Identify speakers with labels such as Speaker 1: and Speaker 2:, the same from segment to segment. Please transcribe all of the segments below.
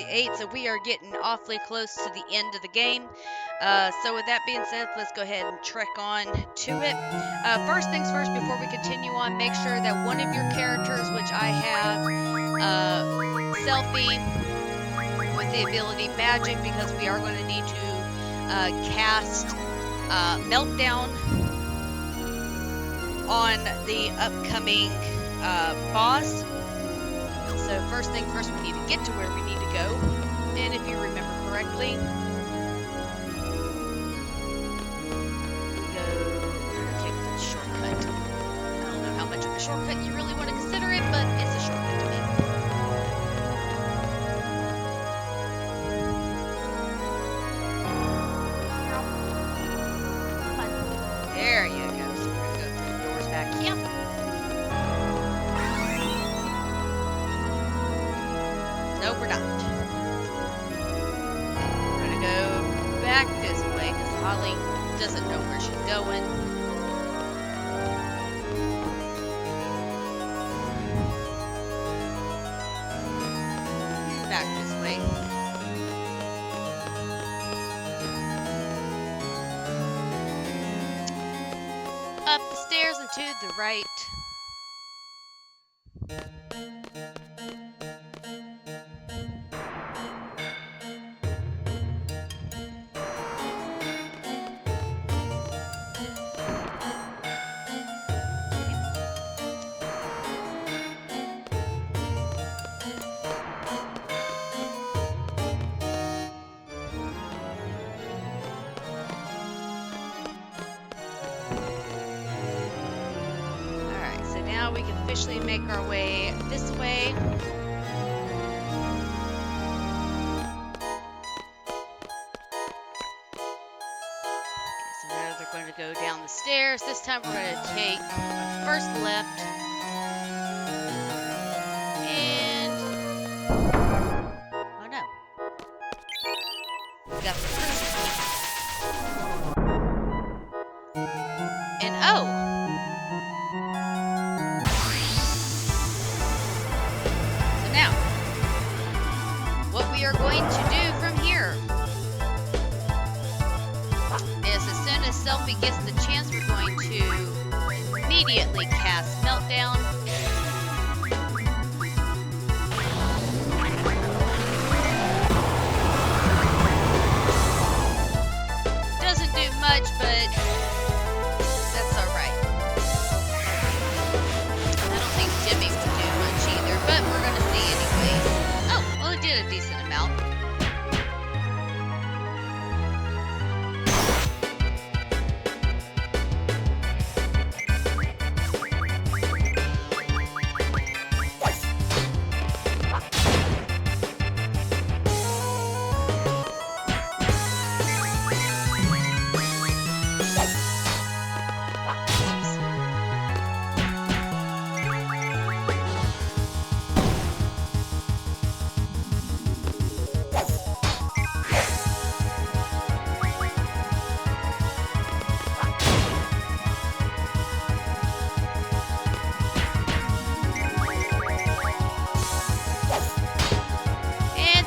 Speaker 1: the VIII, so we are getting awfully close to the end of the game. So with that being said, let's go ahead and trek on to it. First things first, before we continue on, make sure that one of your characters, which I have Selfie with the ability Magic, because we are going to need to cast Meltdown on the upcoming boss. So first thing first, we need to get to where we need to go. And if you remember correctly, we're going to take the shortcut. I don't know how much of a shortcut you really want to consider it, but it's a shortcut to me. There you go. So we're going to go through the doors back here. No, we're not. We're going to go back this way because Holly doesn't know where she's going. Back this way. Up the stairs and to the right. Now we can officially make our way this way. Okay, so now they're going to go down the stairs. This time we're going to take our first left. And... oh no. We got the first key. And oh! We are going to do from here is as soon as Selfie gets the chance, we're going to immediately cast Meltdown. Doesn't do much, but that's alright. I don't think Jimmy will do much either, but we're going to see anyway. Oh, well, it did a decent amount.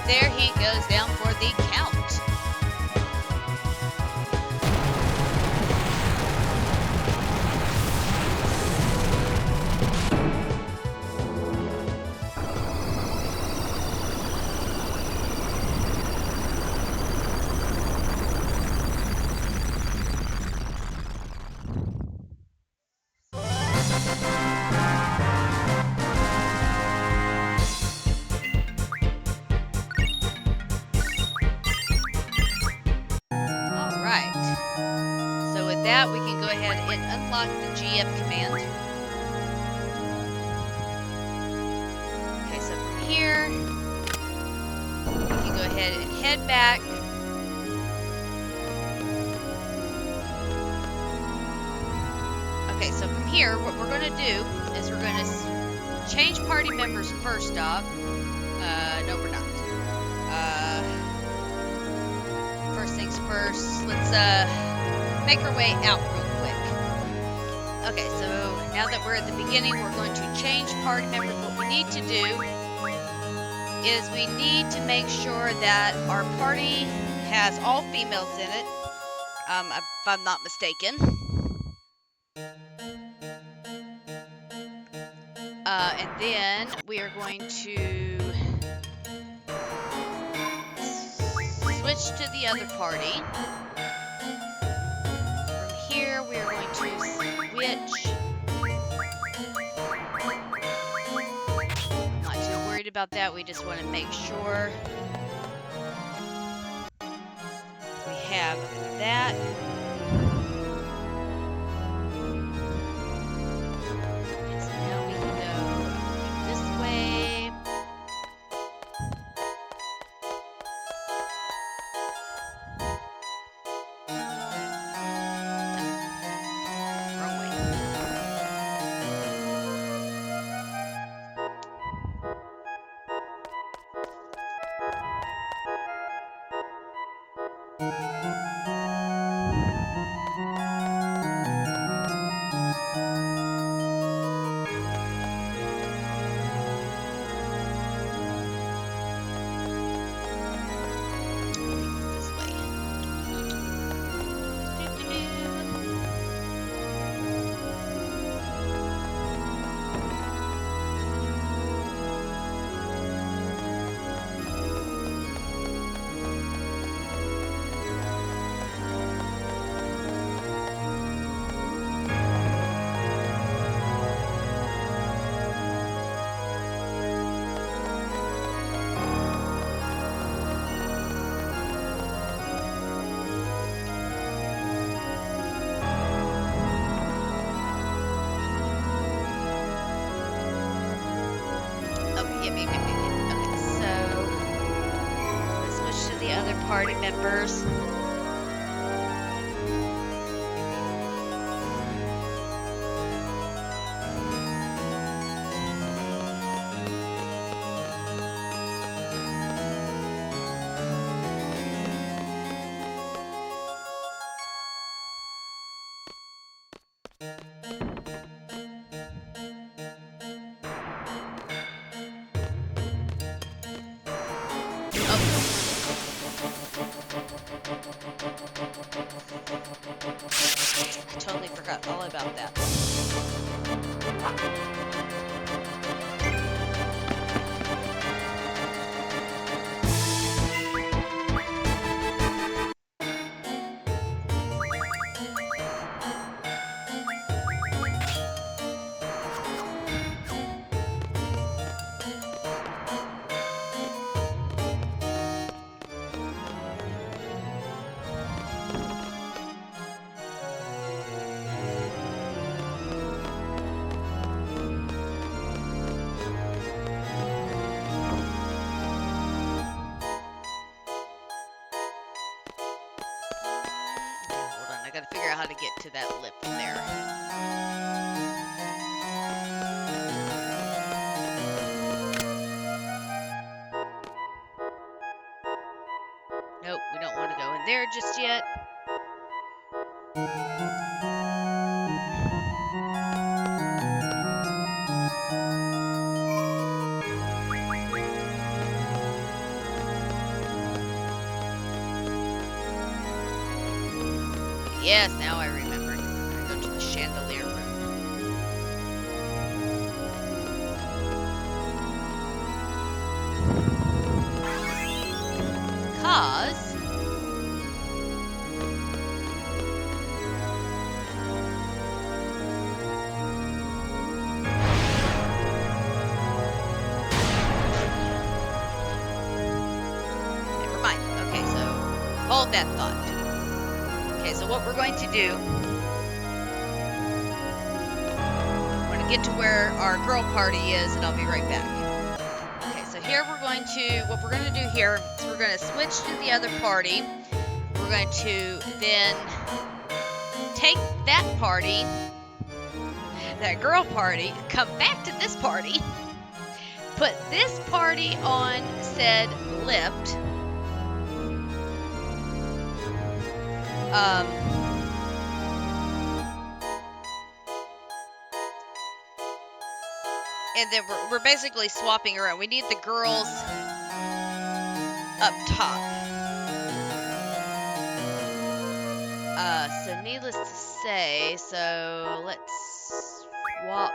Speaker 1: There he goes down for the count. That we can go ahead and unlock the GF command. Okay, so from here we can go ahead and head back. Okay, so from here what we're going to do is we're going to change party members first off. No, we're not. First things first, let's make our way out real quick. Okay, so now that we're at the beginning, we're going to change party members. What we need to do is we need to make sure that our party has all females in it, if I'm not mistaken. And then we are going to switch to the other party. From here, we are going to switch. I'm not too worried about that. We just want to make sure we have that. And so now we can go this way. Wrong way. This way. Yep. Okay, so let's switch to the other party members. I totally forgot all about that. Hold on, I gotta figure out how to get to that lip there. Nope, we don't want to go in there just yet. Yes, now I remember. I go to the chandelier room. Cause never mind. Okay, so hold that thought. Okay, so what we're going to do, we're going to get to where our girl party is, and I'll be right back. Okay, so here what we're going to do here is we're going to switch to the other party. We're going to then take that party, that girl party, come back to this party, put this party on said lift. And then we're basically swapping around. We need the girls up top. So needless to say, so let's swap.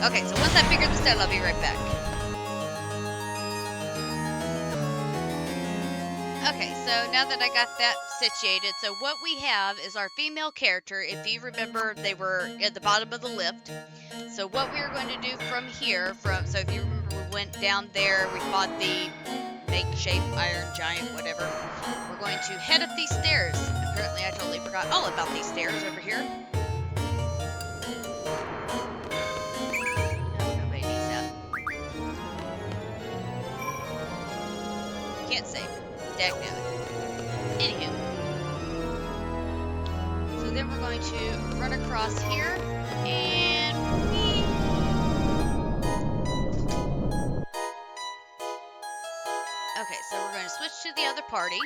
Speaker 1: Okay, so once I figure this out, I'll be right back. Okay, so now that I got that situated, so what we have is our female character. If you remember, they were at the bottom of the lift. So what we are going to do from here, so if you remember, we went down there, we fought the make-shape iron giant, whatever. We're going to head up these stairs. Apparently, I totally forgot all about these stairs over here. Can't save. Dagnabbit. Anywho. So then we're going to run across here and whee. Okay, so we're going to switch to the other party.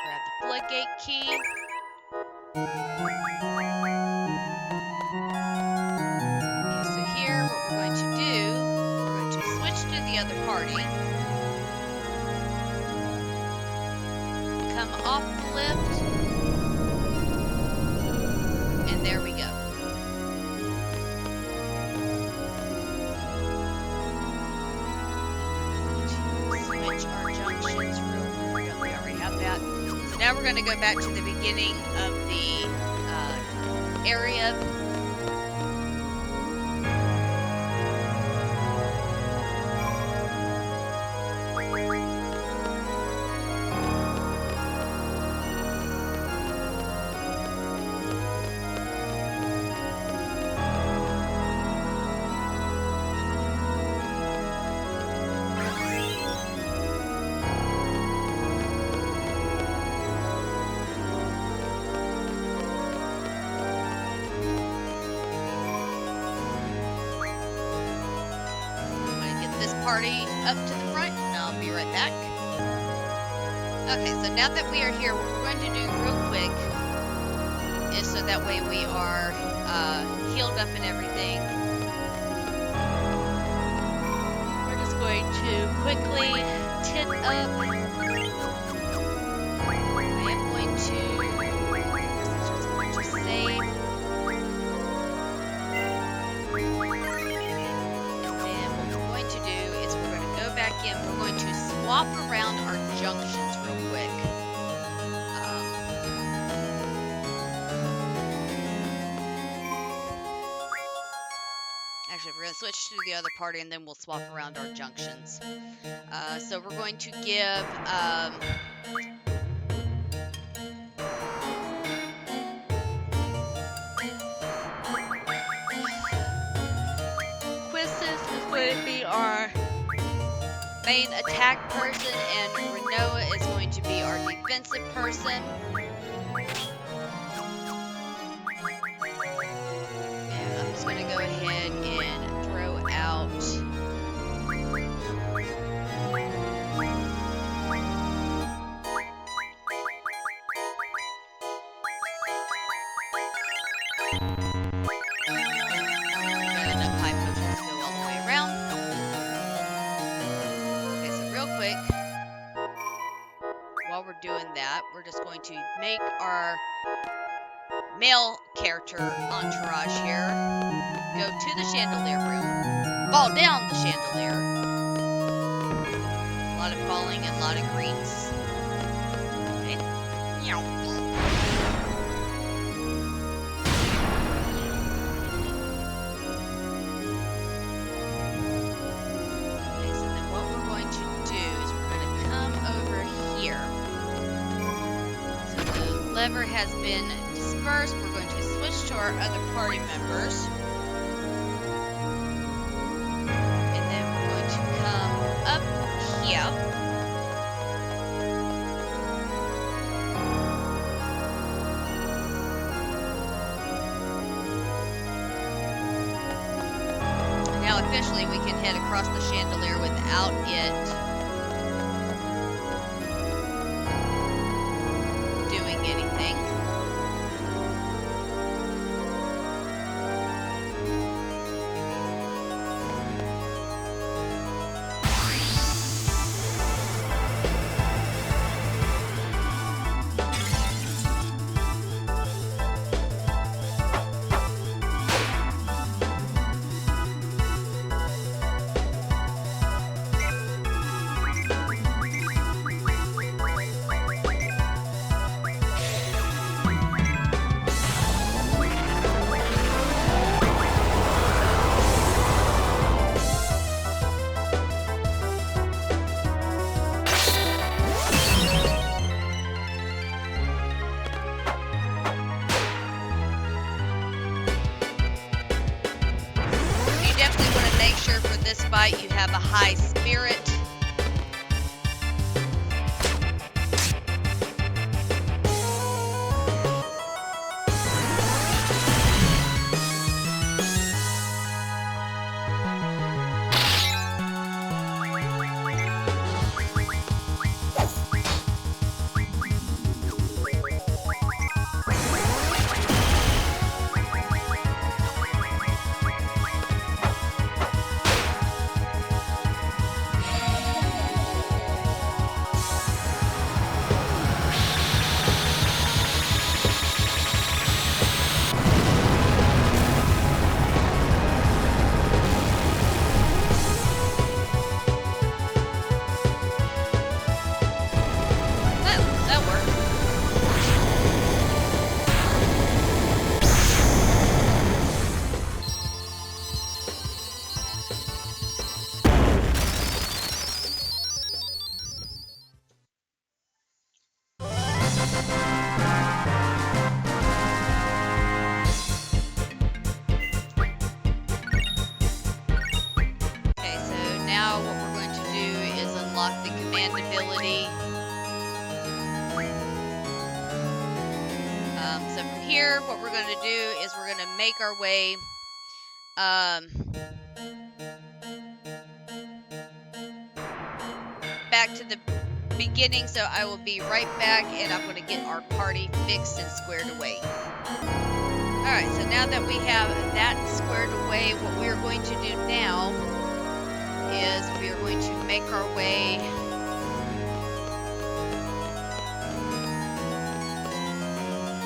Speaker 1: Grab the floodgate key. Okay, so here what we're going to do, we're going to switch to the other party. Come off the lift. And there we go. Switch our junctions real quick. We already have that. So now we're going to go back to the beginning of the area. Party up to the front, and I'll be right back. Okay, so now that we are here, what we're going to do real quick is so that way we are healed up and everything. We're just going to quickly tin up. I am going to save. Again, we're going to swap around our junctions real quick. Actually, we're going to switch to the other party and then we'll swap around our junctions. So we're going to give Quistis is going to be our main attack person, and Renoa is going to be our defensive person. And I'm just going to go ahead and throw out doing that, we're just going to make our male character entourage here go to the chandelier room, fall down the chandelier. A lot of falling and a lot of greens. Okay. Okay, so then what we're going to do is we're going to come over here. The lever has been dispersed. We're going to switch to our other party members. And then we're going to come up here. And now officially we can head across the chandelier without it anything. You have a high spirit. Here, what we're going to do is we're going to make our way back to the beginning, so I will be right back and I'm going to get our party fixed and squared away. Alright, so now that we have that squared away, what we are going to do now is we are going to make our way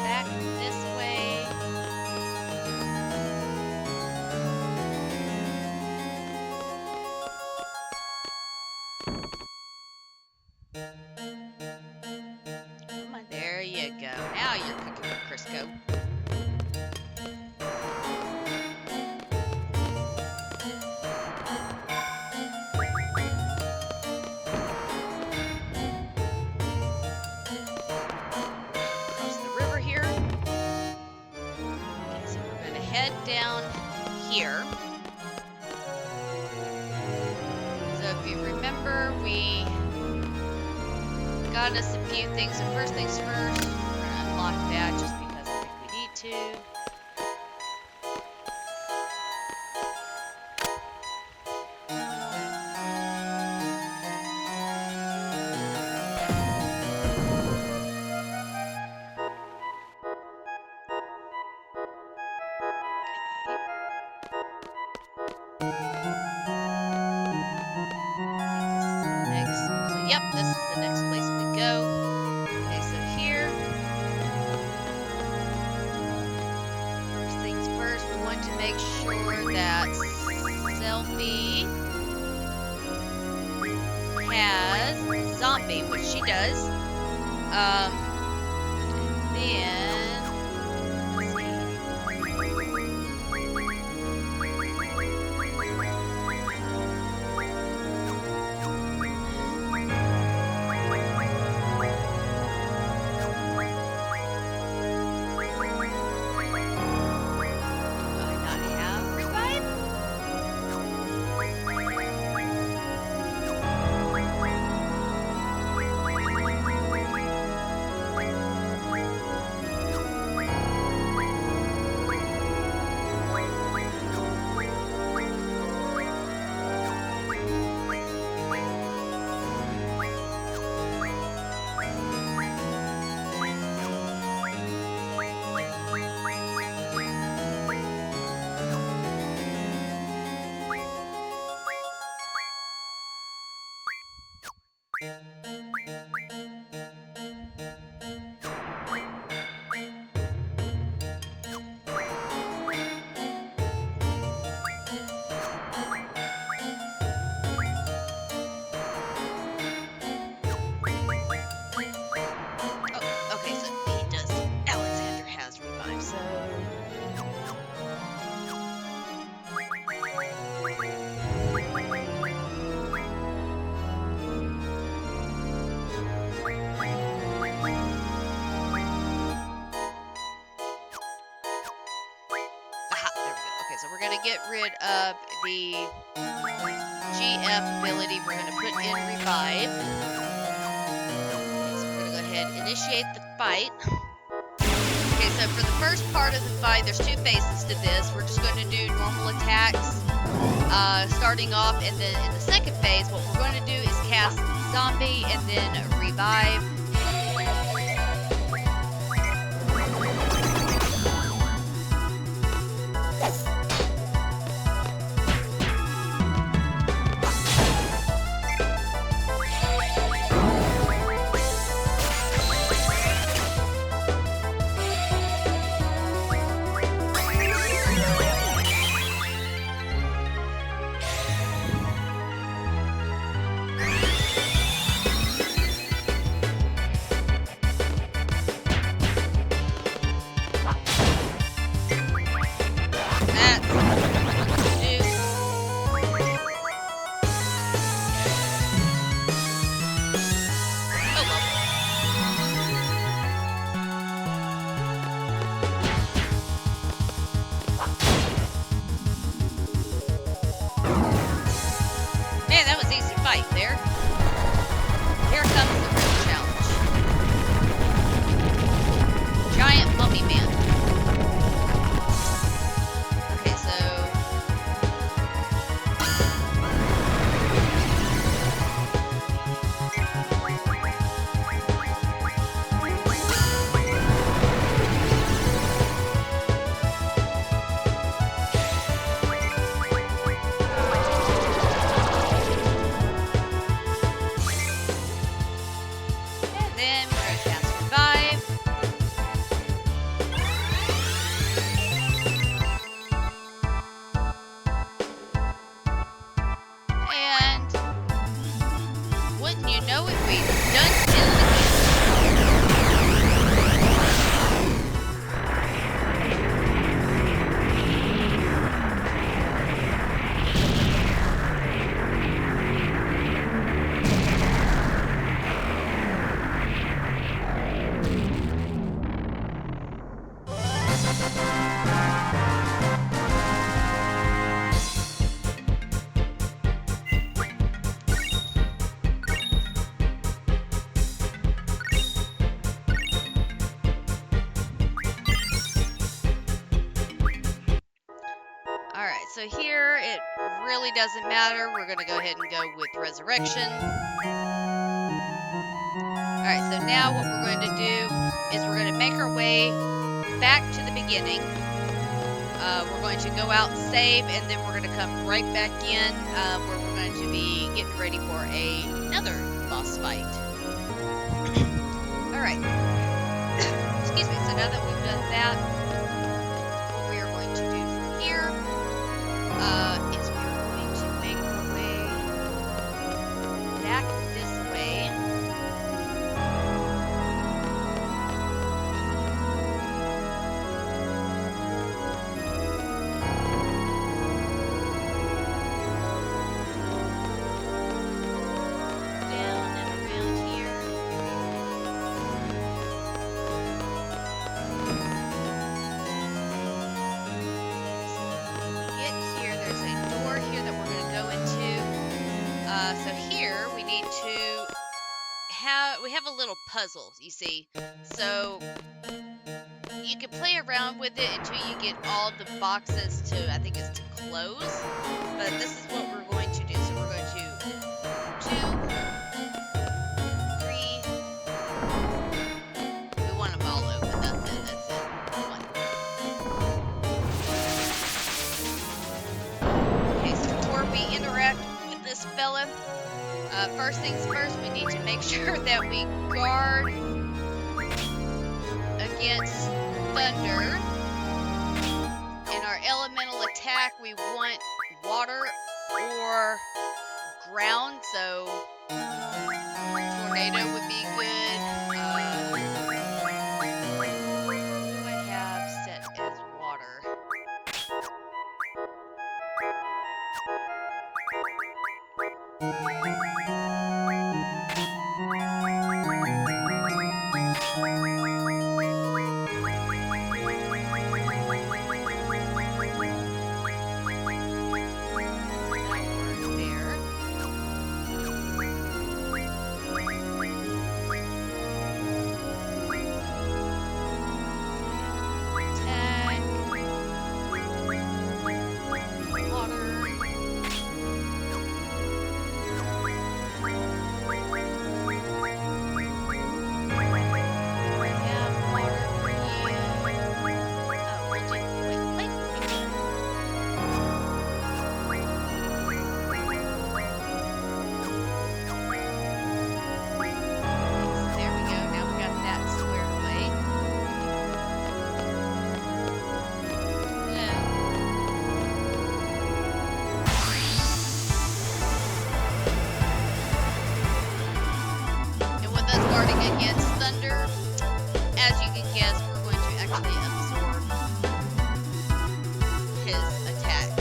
Speaker 1: back this way. Come on, there you go. Now you're cooking with Crisco. Down here. So if you remember, we got us a few things. So first things first, we're gonna unlock that just because I think we need to. Yep, this is the next place we go. Okay, so here, first things first, we want to make sure that Selfie has zombie, which she does. Then, let's see. Get rid of the GF ability. We're going to put in revive. Okay, so we're going to go ahead and initiate the fight. Okay, so for the first part of the fight, there's two phases to this. We're just going to do normal attacks starting off, and then in the second phase, what we're going to do is cast zombie and then revive. so here it really doesn't matter. We're going to go ahead and go with resurrection. Alright, so now what we're going to do is we're going to make our way back to the beginning. We're going to go out and save, and then we're going to come right back in where we're going to be getting ready for another boss fight. Alright. Excuse me. So now that we've done that, what we are going to do from here is we are going to make our way back this way. So here we need to have a little puzzle, you see. So you can play around with it until you get all the boxes to, I think it's to close. But this is what we're going to do. So we're going to 2, 3. We want them all open. That's it. 1. Okay, so before we interact with this fella, first things first, we need to make sure that we guard against thunder. In our elemental attack, we want water or ground, so tornado would be good. What do I have set as water? Against thunder, as you can guess, we're going to actually absorb his attacks.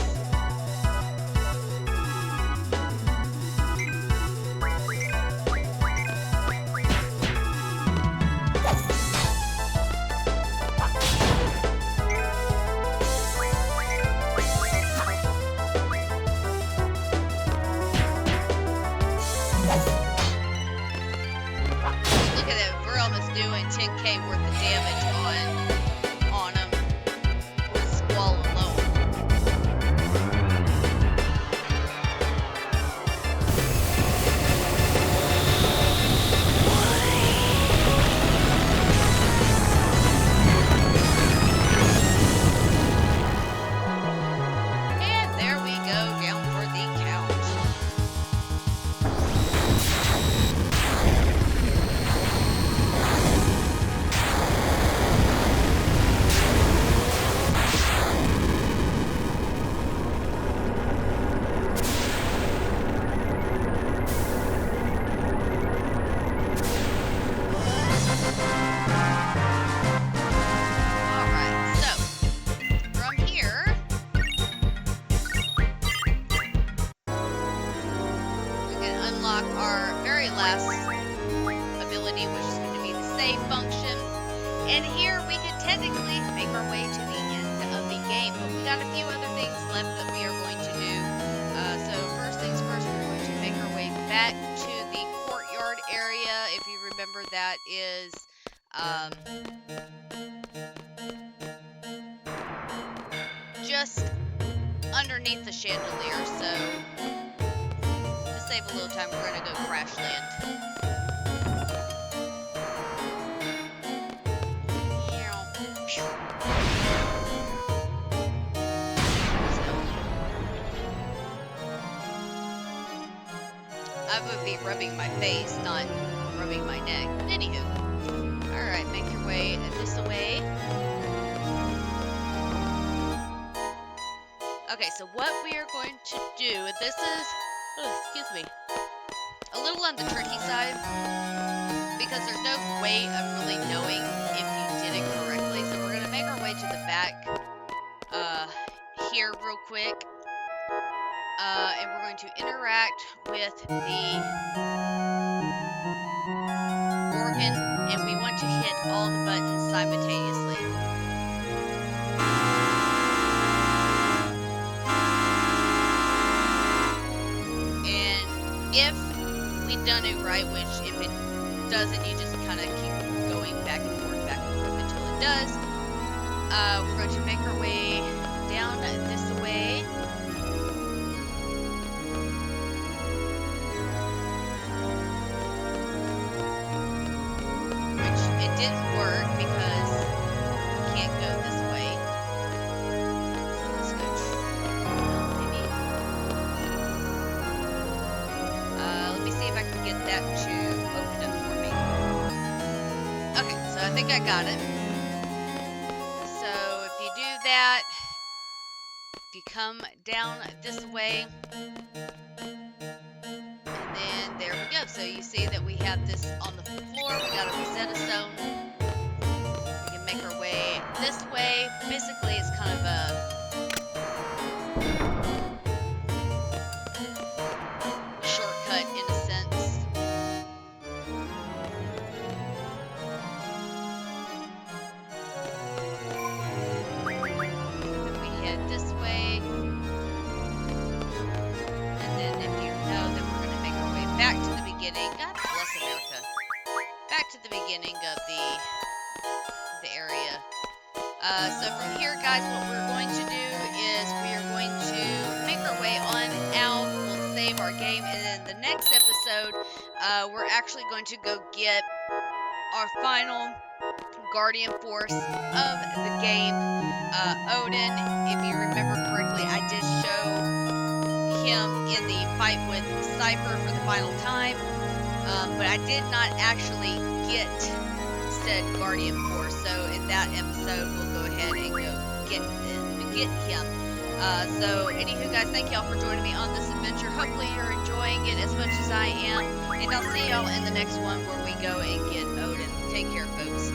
Speaker 1: Doing 10k worth of damage on him with Squall alone. And there we go, down for the count. Unlock our very last ability, which is going to be the save function. And here we can technically make our way to the end of the game, but we got a few other things left that we are going to do. So first things first, we're going to make our way back to the courtyard area. If you remember, that is just underneath underneath the chandelier, so to save a little time, we're gonna go crash land. I would be rubbing my face, not rubbing my neck. But anywho, alright, make your way this way. Okay, so what we are going to do, this is, excuse me, a little on the tricky side, because there's no way of really knowing if you did it correctly. So we're going to make our way to the back here real quick. And we're going to interact with the organ, and we want to hit all the buttons simultaneously. And if we've done it right, which if it doesn't, you just kind of keep going back and forth until it does. We're going to make our way down this way. It didn't work because we can't go this way. So let's go maybe. Let me see if I can get that to open up for me. Okay, so I think I got it. So if you do that, if you come down this way, and then there we go. So you see that we have this on the floor. We got a Rosetta Stone. We can make our way this way. Basically, it's kind of a shortcut in a sense. We head this way. And then if you know, then we're going to make our way back to the beginning. God bless America. Back to the beginning of the area. So from here, guys, what we're going to do is we are going to make our way on out. We'll save our game, and then the next episode, we're actually going to go get our final Guardian Force of the game, Odin. If you remember correctly, I did show him in the fight with Cypher for the final time, but I did not actually get said Guardian Force. So in that episode, we'll go ahead and go get him. So anywho, guys, thank y'all for joining me on this adventure. Hopefully you're enjoying it as much as I am, and I'll see y'all in the next one where we go and get Odin. Take care, folks.